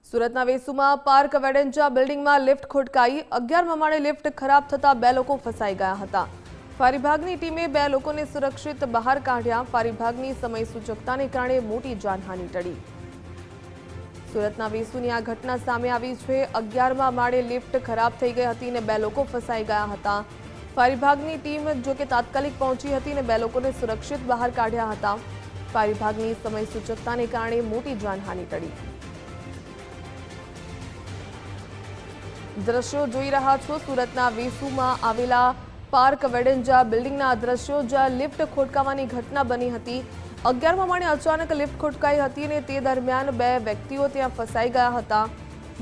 સુરતના વેસુમાં પાર્ક વેડેન્જા બિલ્ડિંગમાં લિફ્ટ ખોટકાઈ 11મા માળે લિફ્ટ ખરાબ થતા 2 લોકો ફસાઈ ગયા હતા। ફાયર વિભાગની ટીમે 2 લોકોને સુરક્ષિત બહાર કાઢ્યા। ફાયર વિભાગની સમય સૂચકતાને કારણે મોટી જાનહાનિ ટળી। સુરતના વેસુની આ ઘટના સામે આવી છે। 11મા માળે લિફ્ટ ખરાબ થઈ ગઈ હતી અને 2 લોકો ફસાઈ ગયા હતા। ફાયર વિભાગની ટીમ જો કે તાત્કાલિક પહોંચી હતી અને 2 લોકોને સુરક્ષિત બહાર કાઢ્યા હતા। ફાયર વિભાગની સમય સૂચકતાને કારણે મોટી જાનહાનિ ટળી। દ્રશ્યો જોઈ રહ્યા છો સુરતના વેસુમાં આવેલા પાર્ક વેડેન્જા બિલ્ડિંગના દ્રશ્યો, જ્યાં લિફ્ટ ખોટકાવાની ઘટના બની હતી। 11મા માળે અચાનક લિફ્ટ ખોટકાઈ હતી અને તે દરમિયાન 2 વ્યક્તિઓ ત્યાં ફસાઈ ગયા હતા।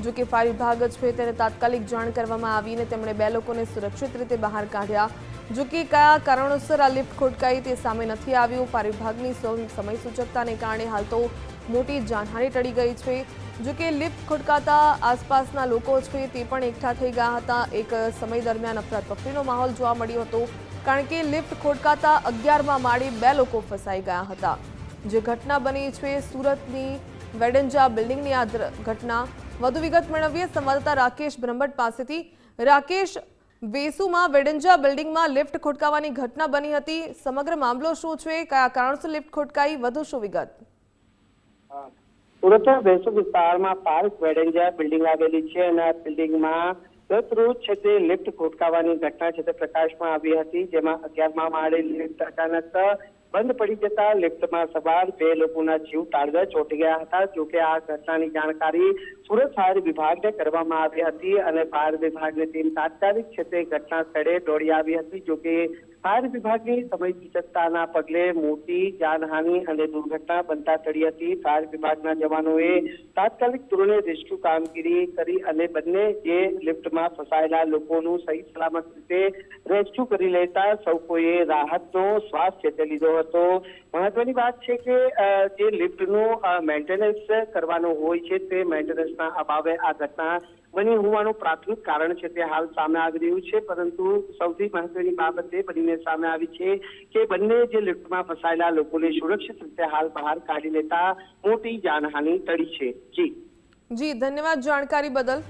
જો કે ફાયર વિભાગ છે તેને તાત્કાલિક જાણ કરવામાં આવી અને તેમણે 2 લોકોને સુરક્ષિત રીતે બહાર કાઢ્યા। જો કે કયા કારણોસર આ લિફ્ટ ખોટકાઈ તે સામે નથી આવ્યું। ફાયર વિભાગની સમય સૂચકતાને કારણે હાલ તો મોટી જાનહાનિ ટળી ગઈ છે। જો કે લિફ્ટ ખોટકાતા આસપાસના લોકો છે તે પણ એકઠા થઈ ગયા હતા। એક સમય દરમિયાન અફરાતફરીનો માહોલ જોવા મળ્યો હતો, કારણ કે લિફ્ટ ખોટકાતા 11મા માળે 2 લોકો ફસાઈ ગયા હતા। જે ઘટના બની છે સુરતની વેડેન્જા બિલ્ડિંગની આ ઘટના। વધુ વિગત મેળવીએ સંવાદદાતા રાકેશ બ્રહ્મભટ્ટ પાસેથી। રાકેશ, વેસુમાં વેડેન્જા બિલ્ડિંગમાં લિફ્ટ ખોટકાવાની ઘટના બની હતી, સમગ્ર મામલો શું છે, કયા કારણોસર લિફ્ટ ખોટકાઈ, વધુ શું વિગત? સુરતના વેસુ વિસ્તારમાં પાર્ક વેડેન્જા બિલ્ડિંગ આવેલી છે અને આ બિલ્ડિંગમાં ગત રોજ છે તે લિફ્ટ ખોટકાવાની ઘટના છે તે પ્રકાશમાં આવી હતી, જેમાં 11મા માળે લિફ્ટ અચાનક બંધ પડી જતા લિફ્ટમાં સવાર 2 લોકોના જીવ તાળવે ચોંટી ગયા હતા। જો કે આ ઘટનાની જાણકારી સુરત ફાયર વિભાગને કરવામાં આવી હતી અને ફાયર વિભાગની ટીમ તાત્કાલિક છે તે ઘટના સ્થળે દોડી આવી હતી। જો કે ફાયર વિભાગની સમય સૂચકતાના પગલે મોટી જાનહાનિ અને દુર્ઘટના બનતા ટળી હતી। ફાયર વિભાગના જવાનોએ તાત્કાલિક ધોરણે રેસ્ક્યુ કામગીરી કરી અને બંને જે લિફ્ટમાં ફસાયેલા લોકોનું સહી સલામત રીતે રેસ્ક્યુ કરી લેતા સૌ કોઈએ રાહતનો શ્વાસ છે તે લીધો હતો। મહત્વની વાત છે કે જે લિફ્ટનું મેન્ટેનન્સ કરવાનું હોય છે તે મેન્ટેનન્સના અભાવે આ ઘટના બની હોવાનું પ્રાથમિક કારણ છે તે હાલ સામે આવી રહ્યું છે, પરંતુ સૌથી મહત્વની બાબત એ બનીને સામે આવી છે કે બંને જે લિફ્ટમાં ફસાયેલા લોકોને સુરક્ષિત રીતે હાલ બહાર કાઢી લેતા મોટી જાનહાનિ ટળી છે। જી ધન્યવાદ જાણકારી બદલ।